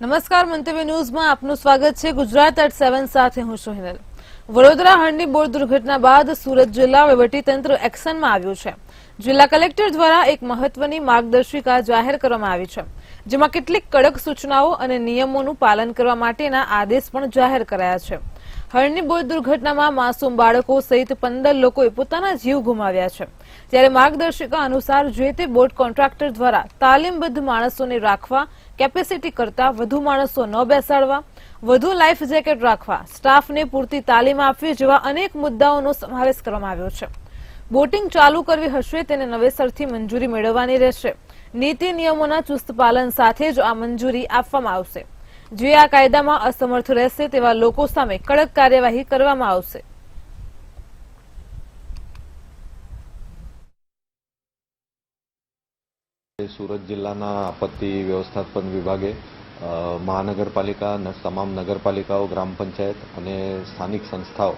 નમસ્કાર, મંતવ્ય ન્યૂઝમાં આપનું સ્વાગત છે। ગુજરાત એટ 7 સાથે હું છું હિનલ। વડોદરા હળની બોટ દુર્ઘટના બાદ સુરત જિલ્લા વહીવટીતંત્ર એક્શનમાં આવ્યું છે। જિલ્લા કલેક્ટર દ્વારા એક મહત્વની માર્ગદર્શિકા જાહેર કરવામાં આવી છે, જેમાં કેટલીક કડક સૂચનાઓ અને નિયમોનું પાલન કરવા માટેના આદેશ પણ જાહેર કરાયા છે। હળની બોટ દુર્ઘટનામાં માસૂમ બાળકો સહિત 15 લોકોએ પોતાના જીવ ગુમાવ્યા છે, ત્યારે માર્ગદર્શિકા અનુસાર જે તે બોટ કોન્ટ્રાક્ટર દ્વારા તાલીમબદ્ધ માણસોને રાખવા, કેપેસિટી કરતા વધુ માણસો ન બેસાડવા, વધુ લાઈફ જેકેટ રાખવા, સ્ટાફને પૂરતી તાલીમ આપવી જેવા અનેક મુદ્દાઓનો સમાવેશ કરવામાં આવ્યો છે। બોટિંગ ચાલુ કરવી હશે તેને નવેસરથી મંજૂરી મેળવવાની રહેશે। નીતિ નિયમોના ચુસ્ત પાલન સાથે જ આ મંજૂરી આપવામાં આવશે। જે આ કાયદામાં અસમર્થ રહેશે તેવા લોકો સામે કડક કાર્યવાહી કરવામાં આવશે। સુરત જિલ્લાના આપત્તિ વ્યવસ્થાપન વિભાગે મહાનગરપાલિકા, તમામ નગરપાલિકાઓ, ગ્રામ પંચાયત અને સ્થાનિક સંસ્થાઓ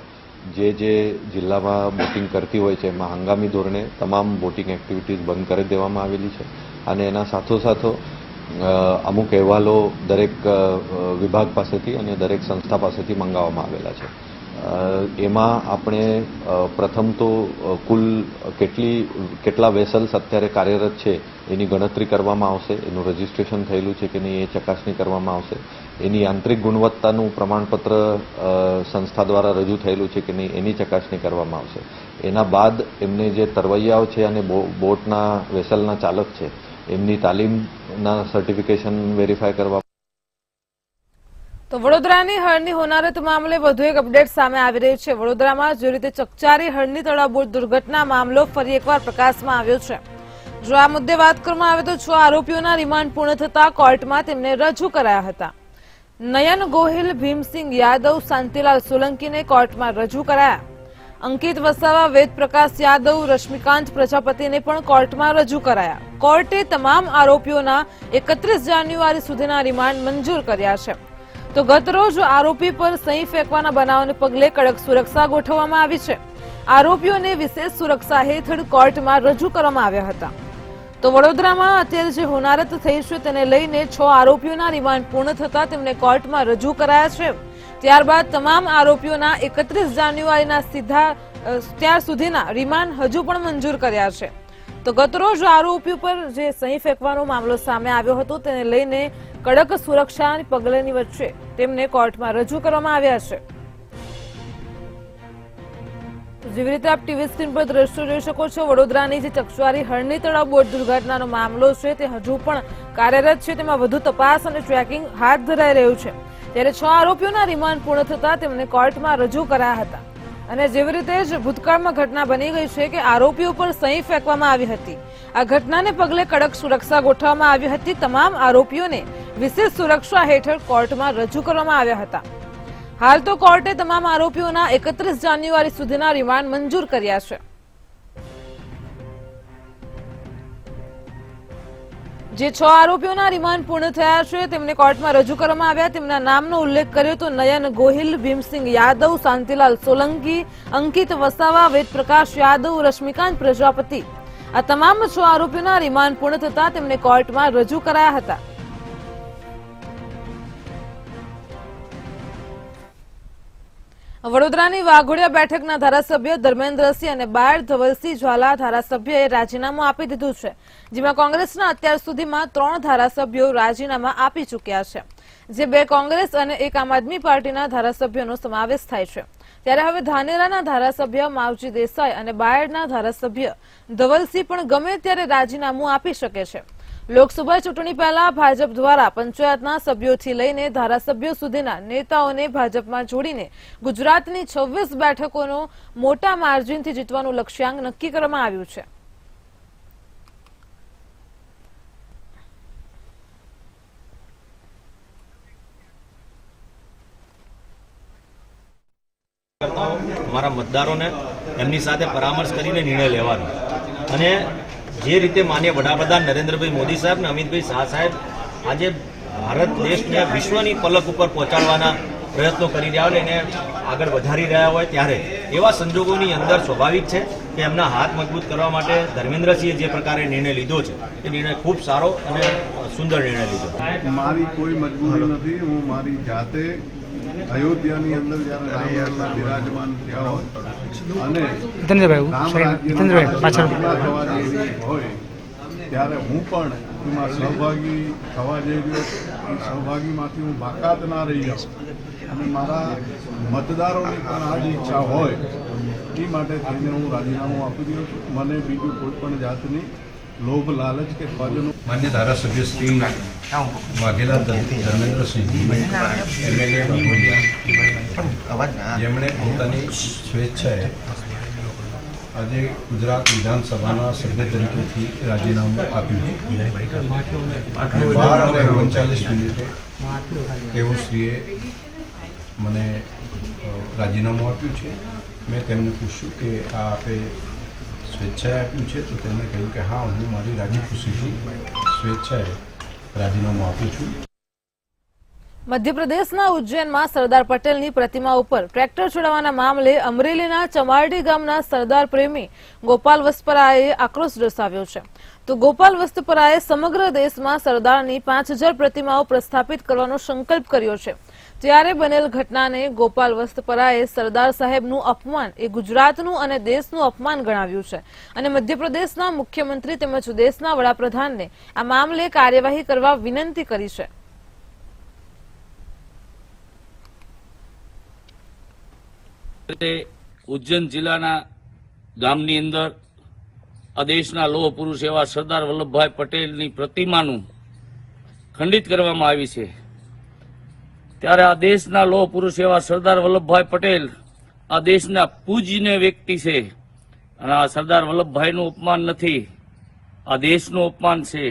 જે જિલ્લામાં બોટિંગ કરતી હોય છે એમાં હંગામી ધોરણે તમામ બોટિંગ એક્ટિવિટીઝ બંધ કરી દેવામાં આવેલી છે અને એના સાથોસાથ અમુક અહેવાલો દરેક વિભાગ પાસેથી અને દરેક સંસ્થા પાસેથી મંગાવવામાં આવેલા છે। એમાં આપણે પ્રથમ તો કુલ કેટલા વેસલ્સ અત્યારે કાર્યરત છે એની ગણતરી કરવામાં આવશે, એનું રજીસ્ટ્રેશન થયેલું છે કે નહીં એ ચકાસણી કરવામાં આવશે, એની યાંત્રિક ગુણવત્તાનું પ્રમાણપત્ર સંસ્થા દ્વારા રજૂ થયેલું છે કે નહીં એની ચકાસણી કરવામાં આવશે। એના બાદ એમને જે તરવૈયાઓ છે અને બોટના વેસલના ચાલક છે એમની તાલીમના સર્ટિફિકેશન વેરીફાઈ કરવા। તો વડોદરાની હળની હોનારત મામલે વધુ એક અપડેટ સામે આવી રહી છે। વડોદરામાં જે રીતે ચકચારી હળની તળાવ બોટ દુર્ઘટના મામલો ફરી એકવાર પ્રકાશમાં આવ્યો છે। જો આ મુદ્દે વાત કરવામાં આવે તો 6 આરોપીઓના રિમાન્ડ પૂર્ણ થતા કોર્ટમાં તેમને રજૂ કરાયા હતા। નયન ગોહિલ, ભીમસિંગ યાદવ, શાંતિલાલ સોલંકીને કોર્ટમાં રજૂ કરાયા। અંકિત વસાવા, વેદ પ્રકાશ યાદવ, રશ્મિકાંત પ્રજાપતિને પણ કોર્ટમાં રજૂ કરાયા। કોર્ટે તમામ આરોપીઓના 31 જાન્યુઆરી સુધીના રિમાન્ડ મંજૂર કર્યા છે। તો ગતરોજ આરોપી પર સહી ફેંકવાના બનાવને પગલે કડક સુરક્ષા ગોઠવવામાં આવી છે। આરોપીઓને વિશેષ સુરક્ષા હેઠળ કોર્ટમાં રજૂ કરવામાં આવ્યા હતા। તો વડોદરામાં અત્યારે જે હોનારત થઈ છે તેને લઈને 6 આરોપીઓના રિમાન્ડ પૂર્ણ થતા તેમને કોર્ટમાં રજૂ કરાયા છે। ત્યારબાદ તમામ આરોપીઓના 31 જાન્યુઆરીના ત્યાર સુધીના રિમાન્ડ હજુ પણ મંજૂર કર્યા છે। તો ગતરોજ આરોપી પર જે સહી ફેંકવાનો મામલો સામે આવ્યો હતો તેને લઈને કડક સુરક્ષાની પગલાની વચ્ચે તેમને કોર્ટમાં રજૂ કરવામાં આવ્યા છે। જેવી રીતે આપ ટીવી સ્ક્રીન પર દ્રશ્યો જોઈ શકો છો, વડોદરાની જે ચકચારી હળની તળાવ બોટ દુર્ઘટનાનો મામલો છે તે હજુ પણ કાર્યરત છે। તેમાં વધુ તપાસ અને ટ્રેકિંગ હાથ ધરાઈ રહ્યું છે। ત્યારે 6 આરોપીઓના રિમાન્ડ પૂર્ણ થતા તેમને કોર્ટમાં રજૂ કરાયા હતા અને જેવી રીતે જ ભૂતકાળમાં ઘટના બની ગઈ છે કે આરોપીઓ પર સહી ફેંકવામાં આવી હતી। આ ઘટનાને પગલે કડક સુરક્ષા ગોઠવવામાં આવી હતી। તમામ આરોપીઓને વિશેષ સુરક્ષા હેઠળ કોર્ટમાં રજૂ કરવામાં આવ્યા હતા। હાલ તો કોર્ટે તમામ આરોપીઓના 31 જાન્યુઆરી સુધીના રિમાન્ડ મંજૂર કર્યા છે। જે 6 આરોપીઓના રિમાન્ડ પૂર્ણ થયા છે તેમને કોર્ટમાં રજૂ કરવામાં આવ્યા। તેમના નામનો ઉલ્લેખ કર્યો તો નયન ગોહિલ, ભીમસિંગ યાદવ, શાંતિલાલ સોલંકી, અંકિત વસાવા, વેદ પ્રકાશ યાદવ, રશ્મિકાંત પ્રજાપતિ આ તમામ 6 આરોપીઓના રિમાન્ડ પૂર્ણ થતા તેમને કોર્ટમાં રજૂ કરાયા હતા। વડોદરાની વાઘોડિયા બેઠકના ધારાસભ્ય ધર્મેન્દ્રસિંહ અને બાયડ ધવલસિંહ ઝાલા ધારાસભ્યએ રાજીનામું આપી દીધું છે, જેમાં કોંગ્રેસના અત્યાર સુધીમાં 3 ધારાસભ્યો રાજીનામા આપી ચૂક્યા છે, જે 2 કોંગ્રેસ અને 1 આમ આદમી પાર્ટીના ધારાસભ્યોનો સમાવેશ થાય છે। ત્યારે હવે ધાનેરાના ધારાસભ્ય માવજી દેસાઈ અને બાયડના ધારાસભ્ય ધવલસિંહ પણ ગમે ત્યારે રાજીનામું આપી શકે છે। લોકસભા ચૂંટણી પહેલા ભાજપ દ્વારા પંચાયતના સભ્યોથી લઈને ધારાસભ્યો સુધીના નેતાઓને ભાજપમાં જોડીને ગુજરાતની 26 બેઠકોનો મોટા માર્જિનથી જીતવાનું લક્ષ્યાંક નક્કી કરવામાં આવ્યું છે। અમારા મતદારોને એમની સાથે પરામર્શ કરીને નિર્ણય લેવાનો અને જે રીતે માન્ય વડાપ્રધાન નરેન્દ્રભાઈ મોદી સાહેબ અને અમિતભાઈ શાહ સાહેબ આજે ભારત દેશને વિશ્વની પલક ઉપર પહોંચાડવાના પ્રયત્નો કરી રહ્યા હોય એને આગળ વધારી રહ્યા હોય ત્યારે એવા સંજોગોની અંદર સ્વાભાવિક છે કે એમના હાથ મજબૂત કરવા માટે ધર્મેન્દ્રસિંહે જે પ્રકારે નિર્ણય લીધો છે એ નિર્ણય ખૂબ સારો અને સુંદર નિર્ણય લીધો છે. મારી કોઈ મજબૂરી નથી. હું મારી જાતે અયોધ્યાની અંદર જ્યારે રામલલ્લા બિરાજમાન થયા હોય અને રામ રાજ્યના થવા જેવી હોય ત્યારે હું પણ એમાં સહભાગી થવા જઈ રહ્યો છું. એ સહભાગીમાંથી હું બાકાત ના રહી જાઉં અને મારા મતદારોની પણ આ જ ઈચ્છા હોય એ માટે થઈને હું રાજીનામું આપી રહ્યો છું. મને બીજું કોઈ પણ જાતની લોભ લાલચ કે પદનું. માન્ય ધારાસભ્ય શ્રી વાઘેલા ધર્મેન્દ્રસિંહ જેમણે પોતાની સ્વેચ્છાએ આજે ગુજરાત વિધાનસભાના સભ્ય તરીકેથી રાજીનામું આપ્યું. 12:39 એવું શ્રીએ મને રાજીનામું આપ્યું છે. મેં તેમને પૂછ્યું કે આ આપે સ્વેચ્છાએ આપ્યું છે, તો તેમણે કહ્યું કે હા, હું મારી રાજી ખુશીથી સ્વેચ્છાએ રાજીનામું આપું છું. મધ્યપ્રદેશના ઉજ્જૈનમાં સરદાર પટેલની પ્રતિમા ઉપર ટ્રેક્ટર ચડાવવાના મામલે અમરેલીના ચમારડી ગામના સરદાર પ્રેમી ગોપાલ વસ્તપરાએ આક્રોશ દર્શાવ્યો છે. તો ગોપાલ વસ્તપરાએ સમગ્ર દેશમાં સરદારની 5000 પ્રતિમાઓ પ્રસ્થાપિત કરવાનો સંકલ્પ કર્યો છે. ત્યારે બનેલ ઘટનાને ગોપાલ વસ્તપરાએ સરદાર સાહેબનું અપમાન એ ગુજરાતનું અને દેશનું અપમાન ગણાવ્યું છે અને મધ્યપ્રદેશના મુખ્યમંત્રી તેમજ દેશના વડાપ્રધાનને આ મામલે કાર્યવાહી કરવા વિનંતી કરી છે. ઉજ્જૈન જિલ્લાના ગામની અંદર આ દેશના લોહ પુરુષ એવા સરદાર વલ્લભભાઈ પટેલની પ્રતિમાનું ખંડિત કરવામાં આવી છે. ત્યારે આ દેશના લોહ પુરુષ એવા સરદાર વલ્લભભાઈ પટેલ આ દેશના પૂજ્ય વ્યક્તિ છે અને આ સરદાર વલ્લભભાઈનું અપમાન નથી, આ દેશનું અપમાન છે,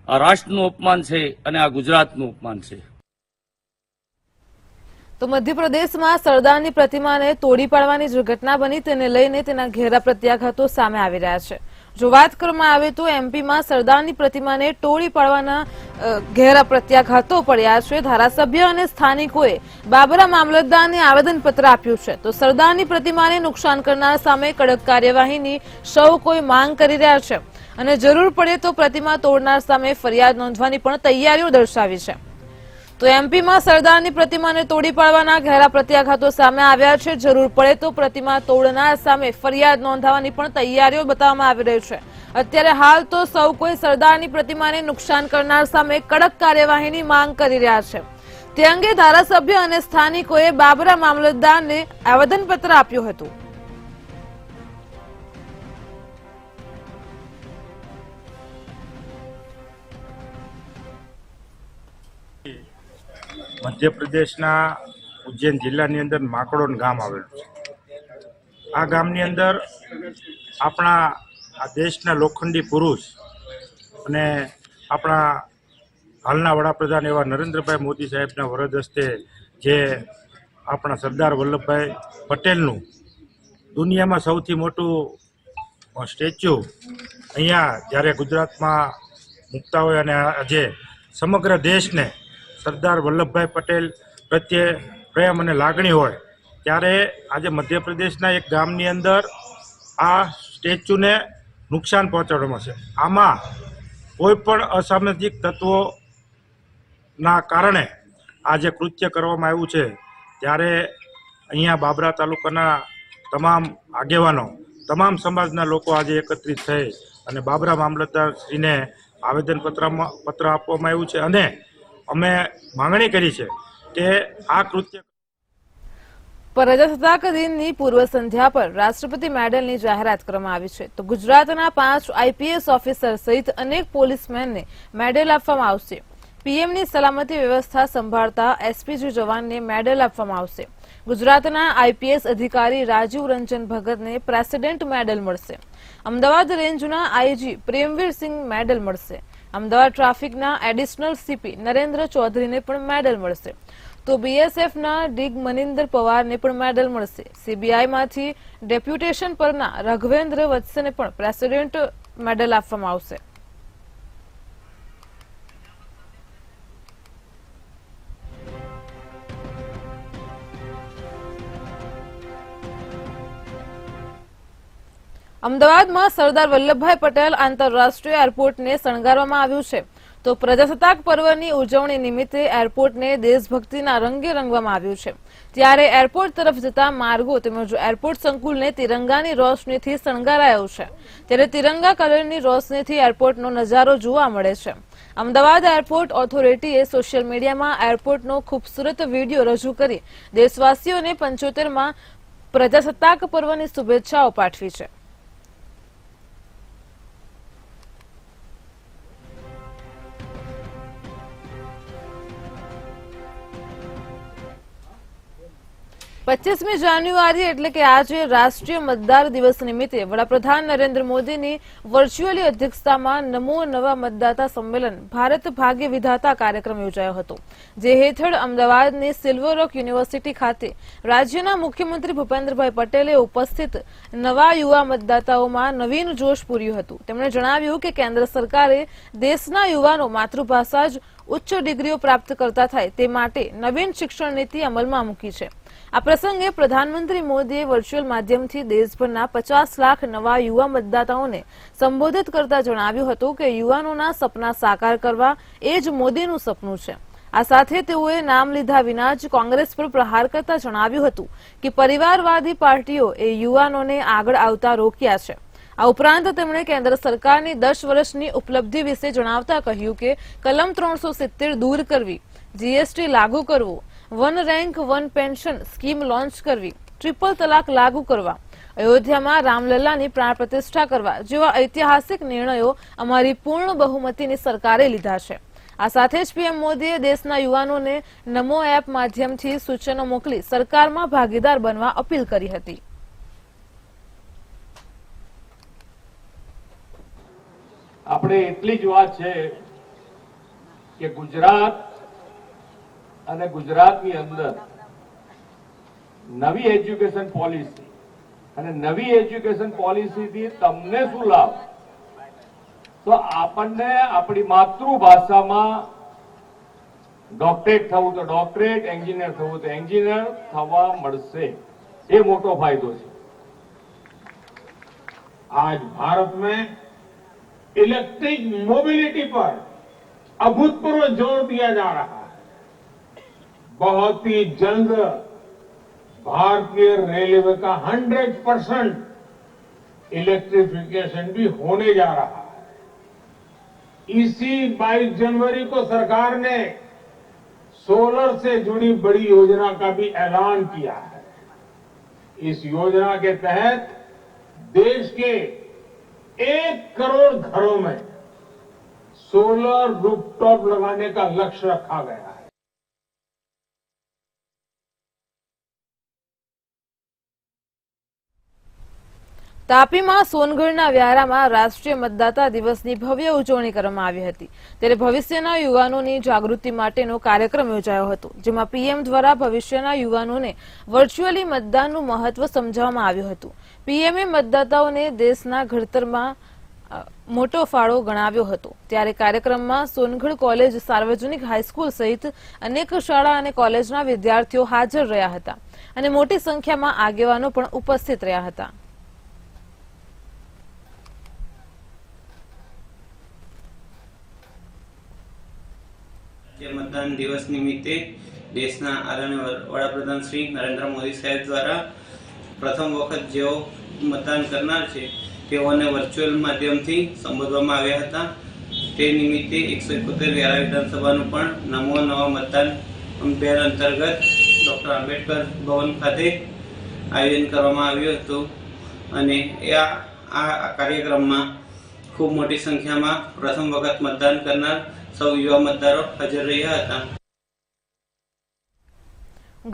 આ રાષ્ટ્રનું અપમાન છે અને આ ગુજરાતનું અપમાન છે. તો મધ્યપ્રદેશમાં સરદારની પ્રતિમાને તોડી પાડવાની જે ઘટના બની તેને લઈને તેના ઘેરા પ્રત્યાઘાતો સામે આવી રહ્યા છે. જો વાત કરવામાં આવે તો એમપીમાં સરદારની પ્રતિમાને તોડી પાડવાના ઘેરા પ્રત્યાઘાતો પડ્યા છે. ધારાસભ્ય અને સ્થાનિકોએ બાબરા મામલતદારને આવેદનપત્ર આપ્યું છે. તો સરદારની પ્રતિમાને નુકસાન કરનાર સામે કડક કાર્યવાહીની સૌ કોઈ માંગ કરી રહ્યા છે અને જરૂર પડે તો પ્રતિમા તોડનાર સામે ફરિયાદ નોંધવાની પણ તૈયારીઓ દર્શાવી છે. તો એમપીમાં સરદારની પ્રતિમાને તોડી પાડવાના ઘેરા પ્રત્યાઘાતો સામે આવ્યા છે. જરૂર પડે તો પ્રતિમા તોડનાર સામે ફરિયાદ નોંધાવવાની પણ તૈયારીઓ બતાવવામાં આવી રહી છે. અત્યારે હાલ તો સૌ કોઈ સરદારની પ્રતિમાને નુકસાન કરનાર સામે કડક કાર્યવાહીની માંગ કરી રહ્યા છે. તે અંગે ધારાસભ્ય અને સ્થાનિકોએ બાબરા મામલતદારને આવેદનપત્ર આપ્યું હતું. મધ્યપ્રદેશના ઉજ્જૈન જિલ્લાની અંદર માકડોન ગામ આવેલું છે. આ ગામની અંદર આપણા આ દેશના લોખંડી પુરુષ અને આપણા હાલના વડાપ્રધાન એવા નરેન્દ્રભાઈ મોદી સાહેબના વરદ હસ્તે જે આપણા સરદાર વલ્લભભાઈ પટેલનું દુનિયામાં સૌથી મોટું સ્ટેચ્યુ અહીંયા જ્યારે ગુજરાતમાં મૂકતા હોય અને આજે સમગ્ર દેશને સરદાર વલ્લભભાઈ પટેલ પ્રત્યે પ્રેમ અને લાગણી હોય ત્યારે આજે મધ્યપ્રદેશના એક ગામની અંદર આ સ્ટેચ્યુને નુકસાન પહોંચાડવામાં છે. આમાં કોઈ પણ અસામાજિક તત્વોના કારણે આ જે કૃત્ય કરવામાં આવ્યું છે ત્યારે અહીંયા બાબરા તાલુકાના તમામ આગેવાનો, તમામ સમાજના લોકો આજે એકત્રિત થઈ અને બાબરા મામલતદારશ્રીને પત્ર આપવામાં આવ્યું છે અને અમે માંગણી કરી છે કે આ કૃત્ય પ્રજાસત્તાક દિનની પૂર્વ સંધ્યા પર રાષ્ટ્રપતિ મેડલની જાહેરાત કરવામાં આવી છે. તો ગુજરાતના 5 આઈપીએસ ઓફિસર સહિત અનેક પોલીસમેનને મેડલ આપવામાં આવશે. પીએમની સલામતી વ્યવસ્થા સંભાળતા એસપીજી જવાનને મેડલ આપવામાં આવશે. ગુજરાતના આઈપીએસ અધિકારી રાજીવ રંજન ભગતને પ્રેસિડેન્ટ મેડલ મળશે. અમદાવાદ રેન્જના આઈજી પ્રેમવીરસિંહ મેડલ મળશે. અમદાવાદ ટ્રાફિકના એડિશનલ સીપી નરેન્દ્ર ચૌધરીને પણ મેડલ મળશે. તો બીએસએફના ડીગ મનિંદર પવારને પણ મેડલ મળશે. સીબીઆઈમાંથી ડેપ્યુટેશન પરના રઘવેન્દ્ર વત્સને પણ પ્રેસિડેન્ટ મેડલ આપવામાં આવશે. અમદાવાદમાં સરદાર વલ્લભભાઈ પટેલ આંતરરાષ્ટ્રીય એરપોર્ટને શણગારવામાં આવ્યું છે તો પ્રજાસત્તાક પર્વની ઉજવણી નિમિત્તે એરપોર્ટને દેશભક્તિના રંગે રંગવામાં આવ્યું છે ત્યારે એરપોર્ટ તરફ જતા માર્ગો તેમજ એરપોર્ટ સંકુલને તિરંગાની રોશનીથી શણગારાયો છે ત્યારે તિરંગા કલરની રોશનીથી એરપોર્ટનો નજારો જોવા મળે છે અમદાવાદ એરપોર્ટ ઓથોરિટીએ સોશિયલ મીડિયામાં એરપોર્ટનો ખૂબસૂરત વિડીયો રજૂ કરી દેશવાસીઓને 75માં પ્રજાસત્તાક પર્વની શુભેચ્છાઓ પાઠવી છે। પચીસમી જાન્યુઆરી એટલે કે આજે રાષ્ટ્રીય મતદાર દિવસ નિમિત્તે વડાપ્રધાન નરેન્દ્ર મોદીની વર્ચ્યુઅલી અધ્યક્ષતામાં નમો નવા મતદાતા સંમેલન ભારત ભાગ્ય વિધાતા કાર્યક્રમ યોજાયો હતો જે હેઠળ અમદાવાદની સિલ્વર રોક યુનિવર્સિટી ખાતે રાજ્યના મુખ્યમંત્રી ભૂપેન્દ્રભાઈ પટેલે ઉપસ્થિત નવા યુવા મતદાતાઓમાં નવીન જોશ પૂર્યું હતું। તેમણે જણાવ્યું કે કેન્દ્ર સરકારે દેશના યુવાનો માતૃભાષા જ ઉચ્ચ ડિગ્રીઓ પ્રાપ્ત કરતા થાય તે માટે નવીન શિક્ષણ નીતિ અમલમાં મૂકી છે। આ પ્રસંગે પ્રધાનમંત્રી મોદીએ વર્ચ્યુઅલ માધ્યમથી દેશભરના 50 લાખ નવા યુવા મતદાતાઓને સંબોધિત કરતા જણાવ્યું હતું કે યુવાનોના સપના સાકાર કરવા એ જ મોદીનું સપનું છે। આ સાથે તેઓએ નામ લીધા વિના જ કોંગ્રેસ પર પ્રહાર કરતા જણાવ્યું હતું કે પરિવારવાદી પાર્ટીઓ એ યુવાનોને આગળ આવતા રોક્યા છે। આ ઉપરાંત તેમણે કેન્દ્ર સરકારની 10 વર્ષની ઉપલબ્ધિ વિશે જણાવતા કહ્યું કે કલમ 370 દૂર કરવી, જીએસટી લાગુ કરવું, one rank one pension scheme launch કરવી, ટ્રિપલ તલાક લાગુ કરવા, અયોધ્યામાં રામલલ્લાની પ્રાણ પ્રતિષ્ઠા કરવા જેવા ઐતિહાસિક નિર્ણયો અમારી પૂર્ણ બહુમતીની સરકારે લીધા છે। આ સાથે જ પીએમ મોદીએ દેશના યુવાનોને નમો એપ માધ્યમથી સૂચનો મોકલી સરકારમાં ભાગીદાર બનવા અપીલ કરી હતી। આપણે એટલી જ વાત છે કે ગુજરાત અને ગુજરાતની અંદર નવી એજ્યુકેશન પોલિસી અને નવી એજ્યુકેશન પોલિસીથી તમને શું લાભ, તો આપણને આપણી માતૃભાષામાં ડોક્ટરેટ થવું તો ડોક્ટરેટ, એન્જિનિયર થવું તો એન્જિનિયર થવા મળશે, એ મોટો ફાયદો છે। आज भारत में इलेक्ट्रिक मोबिलिटी पर अभूतपूर्व जोर दिया जा रहा है। बहुत ही जल्द भारतीय रेलवे का 100% इलेक्ट्रिफिकेशन भी होने जा रहा है। इसी 22 जनवरी को सरकार ने सोलर से जुड़ी बड़ी योजना का भी ऐलान किया है। इस योजना के तहत देश के 1 करोड़ घरों में सोलर रूफटॉप लगाने का लक्ष्य रखा गया है। તાપીમાં સોનગઢના વ્યારામાં રાષ્ટ્રીય મતદાતા દિવસની ભવ્ય ઉજવણી કરવામાં આવી હતી ત્યારે ભવિષ્યના યુવાનોની જાગૃતિ માટેનો કાર્યક્રમ યોજાયો હતો જેમાં પીએમ દ્વારા ભવિષ્યના યુવાનોને વર્ચ્યુઅલી મતદાનનું મહત્વ સમજાવવામાં આવ્યું હતું। પીએમએ મતદાતાઓને દેશના ઘડતરમાં મોટો ફાળો ગણાવ્યો હતો ત્યારે કાર્યક્રમમાં સોનગઢ કોલેજ, સાર્વજનિક હાઈસ્કૂલ સહિત અનેક શાળા અને કોલેજના વિદ્યાર્થીઓ હાજર રહ્યા હતા અને મોટી સંખ્યામાં આગેવાનો પણ ઉપસ્થિત રહ્યા હતા। મતદાન દિવસ નિમિત્તે દેશના આદરણીય વડાપ્રધાન શ્રી નરેન્દ્ર મોદી સાહેબ દ્વારા પ્રથમ વખત જેઓ મતદાન કરનાર છે તેઓને વર્ચ્યુઅલ માધ્યમથી સંબોધવામાં આવ્યા હતા। તે નિમિત્તે 171 વ્યારા વિધાનસભાનું પણ નમો નવા મતદાન અભિયાન અંતર્ગત ડોક્ટર આંબેડકર ભવન ખાતે આયોજન કરવામાં આવ્યું હતું અને આ કાર્યક્રમમાં ખૂબ મોટી સંખ્યામાં પ્રથમ વખત મતદાન કરનાર સૌ યુવા મતદારો હાજર રહ્યા હતા।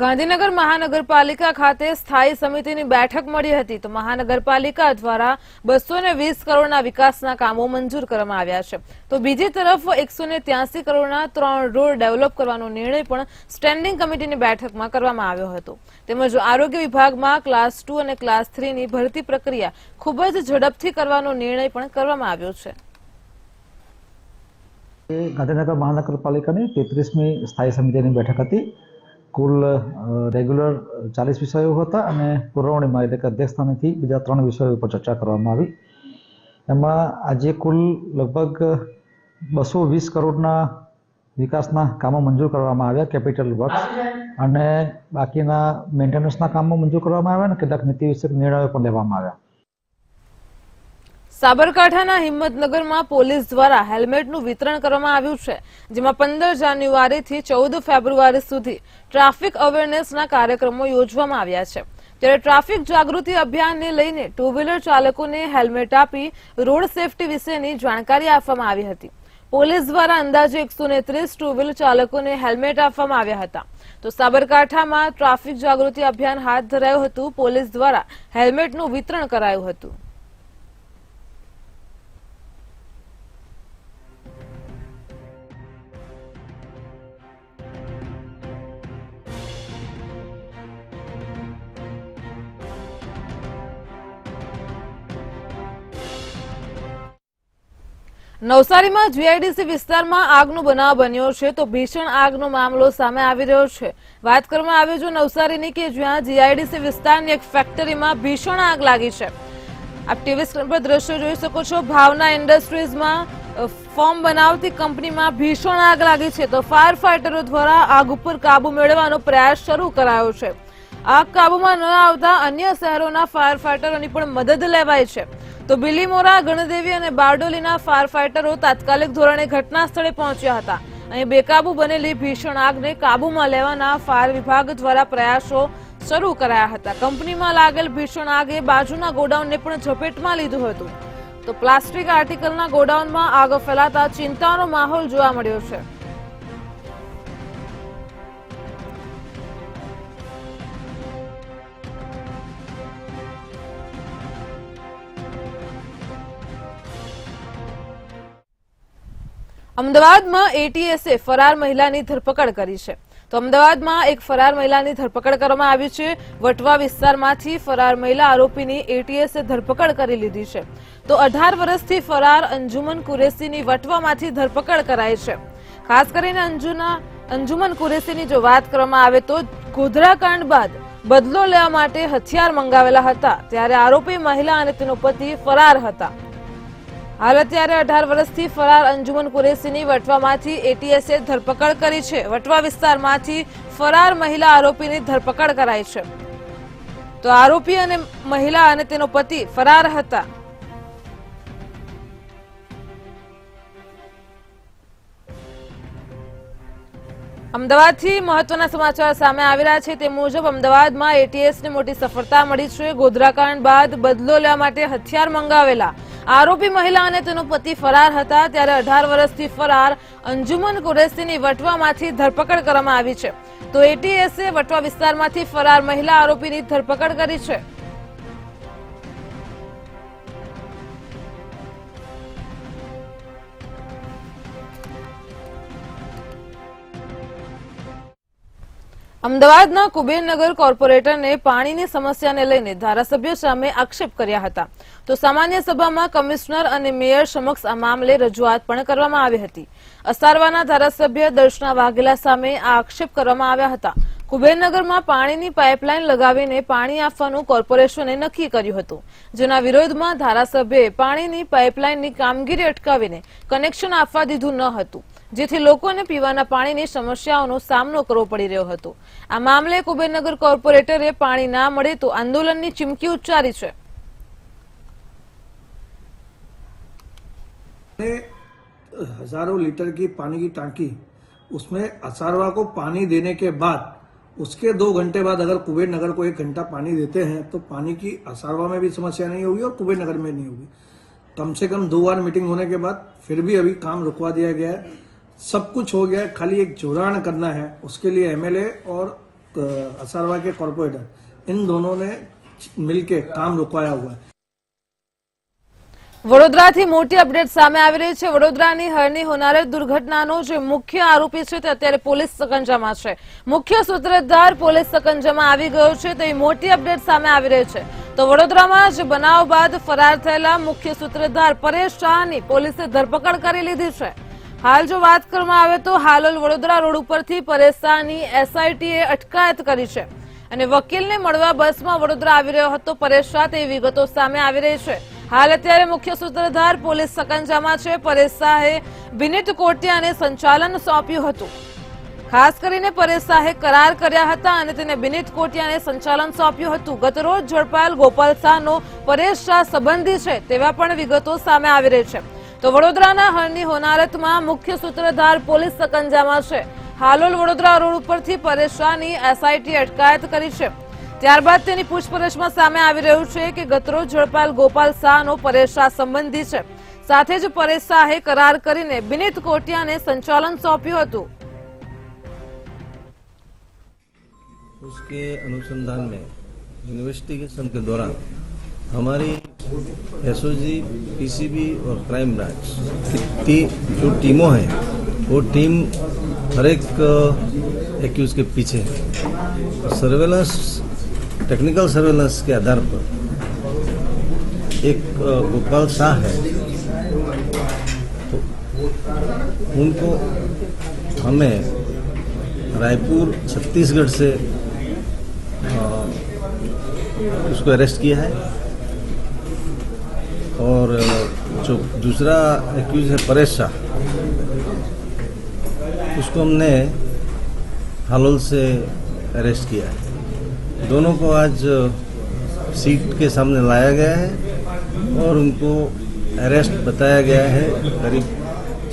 ગાંધીનગર મહાનગરપાલિકા ખાતે સ્થાયી સમિતિની બેઠક મળી હતી તો મહાનગરપાલિકા દ્વારા 220 કરોડના વિકાસના કામો મંજૂર કરવામાં આવ્યા છે તો બીજી તરફ 183 કરોડના 3 રોડ ડેવલપ કરવાનો નિર્ણય પણ સ્ટેન્ડિંગ કમિટીની બેઠકમાં કરવામાં આવ્યો હતો। તેમજ આરોગ્ય વિભાગમાં ક્લાસ 2 અને ક્લાસ 3 ની ભરતી પ્રક્રિયા ખૂબ જ ઝડપથી કરવાનો નિર્ણય પણ કરવામાં આવ્યો છે। ગાંધીનગર મહાનગરપાલિકાની 33મી સ્થાયી સમિતિની બેઠક હતી। કુલ રેગ્યુલર 40 વિષયો હતા અને પુરવણીમાં એટલે કે અધ્યક્ષસ્થાનેથી બીજા 3 વિષયો ઉપર ચર્ચા કરવામાં આવી. એમાં આજે કુલ લગભગ 220 કરોડના વિકાસના કામો મંજૂર કરવામાં આવ્યા, કેપિટલ વર્ક્સ, અને બાકીના મેન્ટેનન્સના કામો મંજૂર કરવામાં આવ્યા અને કેટલાક નીતિ વિષયક નિર્ણયો પણ લેવામાં આવ્યા. સાબરકાંઠાના હિંમતનગરમાં પોલીસ દ્વારા હેલ્મેટનું વિતરણ કરવામાં આવ્યું છે, જેમાં 15 જાન્યુઆરીથી 14 ફેબ્રુઆરી સુધી ટ્રાફિક અવેરનેસના કાર્યક્રમો યોજવામાં આવ્યા છે. ત્યારે ટ્રાફિક જાગૃતિ અભિયાનને લઈને ટુ વ્હીલર ચાલકોને હેલ્મેટ આપી રોડ સેફટી વિશેની જાણકારી આપવામાં આવી હતી. પોલીસ દ્વારા અંદાજે 130 ટુ વ્હીલર ચાલકોને હેલ્મેટ આપવામાં આવ્યા હતા. તો સાબરકાંઠામાં ટ્રાફિક જાગૃતિ અભિયાન હાથ ધરાયું હતું. પોલીસ દ્વારા હેલ્મેટનું વિતરણ કરાયું હતું. નવસારીમાં જીઆઈડીસી વિસ્તારમાં આગનો બનાવ બન્યો છે. તો ભીષણ આગનો મામલો સામે આવી રહ્યો છે. વાત કરવામાં આવે જો નવસારીની કે જ્યાં જીઆઈડીસી વિસ્તારની એક ફેક્ટરીમાં ભીષણ આગ લાગી છે. આપ ટીવી સ્ક્રીન પર દ્રશ્યો જોઈ શકો છો. ભાવના ઇન્ડસ્ટ્રીઝમાં ફોર્મ બનાવતી કંપનીમાં ભીષણ આગ લાગી છે. તો ફાયર ફાઈટરો દ્વારા આગ ઉપર કાબુ મેળવવાનો પ્રયાસ શરૂ કરાયો છે. આગ કાબુમાં ન આવતા અન્ય શહેરોના ફાયર ફાઈટરોની પણ મદદ લેવાય છે. તો બિલીમોરા, ગણદેવી અને બારડોલીના ફાયર ફાઈટરો તાત્કાલિક ધોરણે ઘટના સ્થળે પહોંચ્યા હતા. અહીં બેકાબુ બનેલી ભીષણ આગને કાબુમાં લેવાના ફાયર વિભાગ દ્વારા પ્રયાસો શરૂ કરાયા હતા. કંપનીમાં લાગેલ ભીષણ આગે બાજુના ગોડાઉનને પણ ઝપેટમાં લીધું હતું. તો પ્લાસ્ટિક આર્ટિકલના ગોડાઉનમાં આગ ફેલાતા ચિંતાનો માહોલ જોવા મળ્યો છે. અમદાવાદમાં એટીએસે ફરાર મહિલાની ધરપકડ કરી છે. તો અમદાવાદમાં એક ફરાર મહિલાની ધરપકડ કરવામાં આવી છે. વટવા વિસ્તારમાંથી ફરાર મહિલા આરોપીની એટીએસે ધરપકડ કરી લીધી છે. તો 18 વર્ષથી ફરાર અંજુમન કુરેશીની વટવામાંથી ધરપકડ કરાઈ છે. ખાસ કરીને અંજુમન કુરેશીની જો વાત કરવામાં આવે તો ગોધરાકાંડ બાદ બદલો લેવા માટે હથિયાર મંગાવેલા હતા. ત્યારે આરોપી મહિલા અને તેનો પતિ ફરાર હતા. હાલ અત્યારે 18 વર્ષથી ફરાર અંજુમન કુરેશીની વટવામાંથી એટીએસે ધરપકડ કરી છે. વટવા વિસ્તારમાંથી ફરાર મહિલા આરોપીની ધરપકડ કરાઈ છે. તો આરોપી અને મહિલા અને તેનો પતિ ફરાર હતા. અમદાવાદથી મહત્વના સમાચાર સામે આવી રહ્યા છે. તે મુજબ અમદાવાદમાં એટીએસને મોટી સફળતા મળી છે. ગોધરાકાંડ બાદ બદલો લેવા માટે હથિયાર મંગાવેલા આરોપી મહિલા અને તેનો પતિ ફરાર હતા. ત્યારે 18 વર્ષથી ફરાર અંજુમન કુરેશીની વટવામાંથી ધરપકડ કરવામાં આવી છે. તો એટીએસે વટવા વિસ્તારમાંથી ફરાર મહિલા આરોપીની ધરપકડ કરી છે. અમદાવાદના કુબેરનગર કોર્પોરેટરને પાણીની સમસ્યાને લઈને ધારાસભ્યો સામે આક્ષેપ કર્યા હતા. તો સામાન્ય સભામાં કમિશનર અને મેયર સમક્ષ આ મામલે રજૂઆત પણ કરવામાં આવી હતી. અસારવાના ધારાસભ્ય દર્શના વાઘેલા સામે આ આક્ષેપ કરવામાં આવ્યા હતા. કુબેરનગરમાં પાણીની પાઇપલાઇન લગાવીને પાણી આપવાનું કોર્પોરેશને નક્કી કર્યું હતું, જેના વિરોધમાં ધારાસભ્યએ પાણીની પાઇપલાઇનની કામગીરી અટકાવીને કનેક્શન આપવા દીધું ન હતું, જેથી લોકોને પીવાના પાણીની સમસ્યાઓનો સામનો કરવો પડી રહ્યો હતો. આ મામલે કુબેરનગર કોર્પોરેટરે પાણી ના મળે તો આંદોલનની ચીમકી ઉચ્ચારી છે. हजारों लीटर की पानी की टांकी, उसमें असारवा को पानी देने के बाद उसके 2 घंटे बाद अगर कुबेर नगर को 1 घंटा पानी देते हैं तो पानी की असारवा में भी समस्या नहीं होगी और कुबेर नगर में नहीं होगी. कम से कम 2 बार मीटिंग होने के बाद फिर भी अभी काम रुकवा दिया गया है. सब कुछ हो गया है, खाली एक जोड़ाण करना है. उसके लिए एमएलए और असारवा के कॉर्पोरेटर इन दोनों ने मिलकर काम रुकवाया हुआ है. વડોદરાથી મોટી અપડેટ સામે આવી રહી છે. વડોદરાની હરની હોનારત દુર્ઘટનાનો જે મુખ્ય આરોપી છે તે અત્યારે પોલીસ સકંજામાં છે. મુખ્ય સૂત્રધાર પોલીસ સકંજામાં આવી ગયો છે. તો મોટી અપડેટ સામે આવી રહી છે. તો વડોદરામાં જ બનાવ બાદ ફરાર થયેલા મુખ્ય સૂત્રધાર પરેશ શાહની પોલીસે ધરપકડ કરી લીધી છે. હાલ જો વાત કરવામાં આવે તો હાલોલ વડોદરા રોડ ઉપરથી પરેશાની એસઆઈટીએ અટકાયત કરી છે અને વકીલને મળવા બસમાં વડોદરા આવી રહ્યો હતો પરેશ શાહ તેવી વિગતો સામે આવી રહી છે। હાલ અત્યારે મુખ્ય સૂત્રધાર પોલીસ સકંજામાં છે। પરેશ શાહે વિનીત કોટિયાને સંચાલન સોંપ્યું હતું। ખાસ કરીને પરેશ શાહે કરાર કર્યા હતા અને તેને વિનીત કોટિયાને સંચાલન સોંપ્યું હતું। ગતરોજ ઝડપાયેલ ગોપાલ શાહનો પરેશ શાહ સંબંધી છે તેવા પણ વિગતો સામે આવી રહી છે। તો વડોદરાના હળની હોનારતમાં મુખ્ય સૂત્રધાર પોલીસ સકંજામાં છે। હાલોલ વડોદરા રોડ ઉપરથી પરેશ શાહની એસઆઈટી અટકાયત કરી છે। ત્યારબાદ તેની પૂછપરછમાં સામે આવી રહ્યું છે કે ગતરોજ ઝડપાયેલ ગોપાલ શાહનો પરેશ શાહ સંબંધી છે। સાથે જ પરેશ શાહે કરાર કરીને વિનીત કોટિયાને સંચાલન સોંપ્યું હતું। उसके अनुसंधान में इन्वेस्टिगेशन के दौरान हमारी एसओजी, पीसीबी और क्राइम ब्रांच की जो टीमों हैं वो टीम हर एक एक्यूज के पीछे है। सर्वेलेंस, टेक्निकल सर्वेलेंस के आधार पर एक गोपाल शाह है तो उनको हमें रायपुर छत्तीसगढ़ से उसको अरेस्ट किया है और जो दूसरा एक्यूज है परेश शाह उसको हमने हालोल से अरेस्ट किया है। दोनों को आज सीट के सामने लाया गया है और उनको अरेस्ट बताया गया है करीब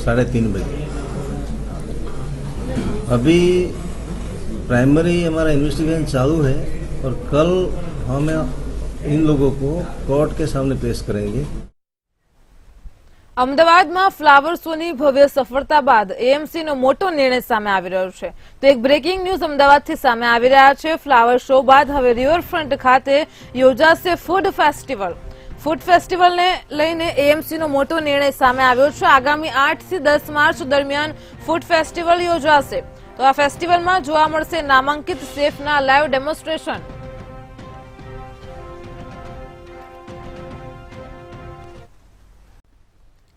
3:30 बजे। अभी प्राइमरी हमारा इन्वेस्टिगेशन चालू है और कल हम इन लोगों को कोर्ट के सामने पेश करेंगे। અમદાવાદમાં ફ્લાવર શોની ભવ્ય સફળતા બાદ એએમસીનો મોટો નિર્ણય સામે આવી રહ્યો છે। તો એક બ્રેકિંગ ન્યૂઝ અમદાવાદથી સામે આવી રહ્યા છે। ફ્લાવર શો બાદ હવે રિવરફ્રન્ટ ખાતે યોજાશે ફૂડ ફેસ્ટિવલ। ફૂડ ફેસ્ટિવલને લઈને એએમસીનો મોટો નિર્ણય સામે આવ્યો છે। આગામી 8 થી 10 માર્ચ દરમિયાન ફૂડ ફેસ્ટિવલ યોજાશે। તો આ ફેસ્ટિવલમાં જોવા મળશે નામાંકિત શેફના લાઈવ ડેમોન્સ્ટ્રેશન।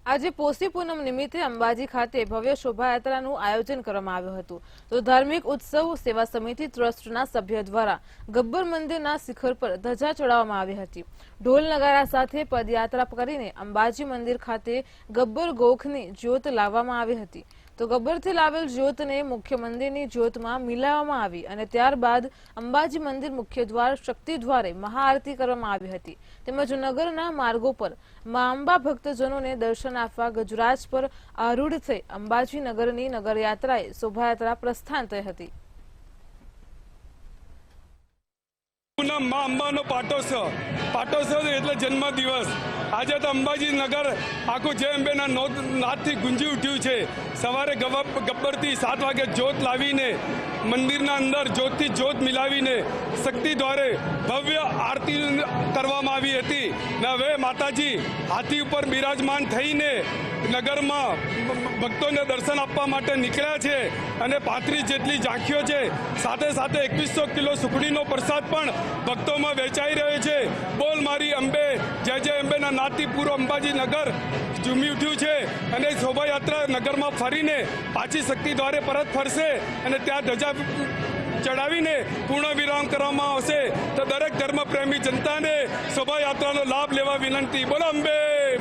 આજે પોષી પૂનમ નિમિત્તે અંબાજી ખાતે ભવ્ય શોભાયાત્રાનું આયોજન કરવામાં આવ્યું હતું। તો ધાર્મિક ઉત્સવ સેવા સમિતિ ટ્રસ્ટના સભ્યો દ્વારા ગબ્બર મંદિરના શિખર પર ધજા ચડાવવામાં આવી હતી। ઢોલ નગારા સાથે પદયાત્રા કરીને અંબાજી મંદિર ખાતે ગબ્બર ગોખની જ્યોત લાવવામાં આવી હતી। તો ગબ્બરથી લાવેલ જ્યોતને મુખ્ય મંદિરની જ્યોતમાં મિલાવવામાં આવી અને ત્યારબાદ અંબાજી મંદિર મુખ્ય દ્વાર શક્તિ દ્વારે મહાઆરતી કરવામાં આવી હતી। તેમજ નગરના માર્ગો પર મા અંબા ભક્તજનોને દર્શન આપવા ગજરાજ પર આરૂઢ થઈ અંબાજી નગરની નગરયાત્રાએ શોભાયાત્રા પ્રસ્થાન થઈ હતી। મા અંબાનો પાટોત્સવ એટલે જન્મ દિવસ। આજે તો અંબાજી નગર આખું જય અંબેના નાદથી ગુંજી ઉઠ્યું છે। સવારે ગબ્બરથી 7 વાગે જ્યોત લાવીને મંદિરના અંદર જ્યોતથી જ્યોત મિલાવીને શક્તિ દ્વારે ભવ્ય આરતી કરવામાં આવી હતી। ને હવે માતાજી હાથી ઉપર બિરાજમાન થઈને નગરમાં ભક્તોને દર્શન આપવા માટે નીકળ્યા છે અને 35 જેટલી ઝાંખીઓ છે। સાથે સાથે 2100 કિલો સુખડીનો પ્રસાદ પણ ભક્તોમાં વેચાઈ રહ્યો છે। બોલ મારી અંબે, જય જય અંબેના નાદથી પૂરો અંબાજી નગર ઝૂમી ઉઠ્યું છે અને શોભાયાત્રા નગરમાં ફરીને પાછી શક્તિ દ્વારે પરત ફરશે અને ત્યાં ધજા ચડાવીને પૂર્ણ વિરામ કરવામાં આવશે। તો દરેક ધર્મ પ્રેમી જનતાને શોભાયાત્રાનો લાભ લેવા વિનંતી। બોલો અંબે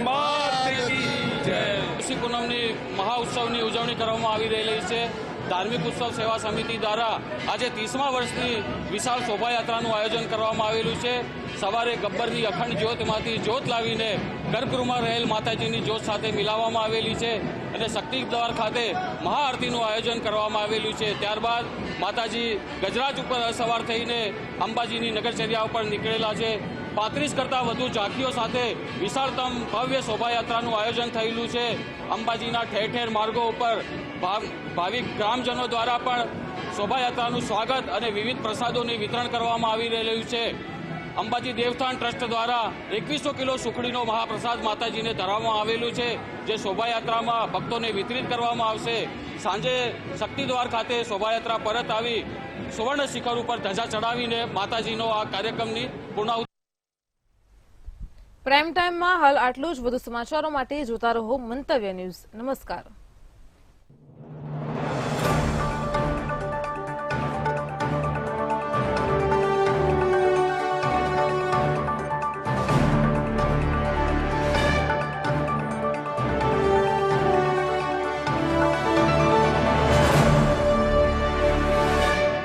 માત કી જય। પોષી પૂનમની મહાઉત્સવની ઉજવણી કરવામાં આવી રહેલી છે। ધાર્મિક ઉત્સવ સેવા સમિતિ દ્વારા આજે 30મા વર્ષની વિશાળ શોભાયાત્રાનું આયોજન કરવામાં આવેલું છે। સવારે ગબ્બરની અખંડ જ્યોતમાંથી જ્યોત લાવીને ગર્ભગૃહમાં રહેલ માતાજીની જ્યોત સાથે મિલાવવામાં આવેલી છે અને શક્તિ દ્વાર ખાતે મહાઆરતીનું આયોજન કરવામાં આવેલું છે। ત્યારબાદ માતાજી ગજરાજ ઉપર સવાર થઈને અંબાજીની નગરચર્યા ઉપર નીકળેલા છે। 35 કરતાં વધુ ઝાંખીઓ સાથે વિશાળતમ ભવ્ય શોભાયાત્રાનું આયોજન થયેલું છે। અંબાજીના ઠેર ઠેર માર્ગો ઉપર ભાવિક ગ્રામજનો દ્વારા પણ શોભાયાત્રાનું સ્વાગત અને વિવિધ પ્રસાદોનું વિતરણ કરવામાં આવી રહેલું છે। અંબાજી દેવસ્થાન ટ્રસ્ટ દ્વારા 2100 કિલો સુખડીનો મહાપ્રસાદ માતાજીને ધરાવવામાં આવેલું છે જે શોભાયાત્રામાં ભક્તોને વિતરિત કરવામાં આવશે। સાંજે શક્તિ દ્વાર ખાતે શોભાયાત્રા પરત આવી સુવર્ણ શિખર ઉપર ધજા ચડાવીને માતાજીનો આ કાર્યક્રમની પૂર્ણાહુતિ। પ્રાઇમ ટાઈમમાં હાલ આટલું જ। વધુ સમાચારો માટે જોતા રહો મંતવ્ય ન્યૂઝ। નમસ્કાર।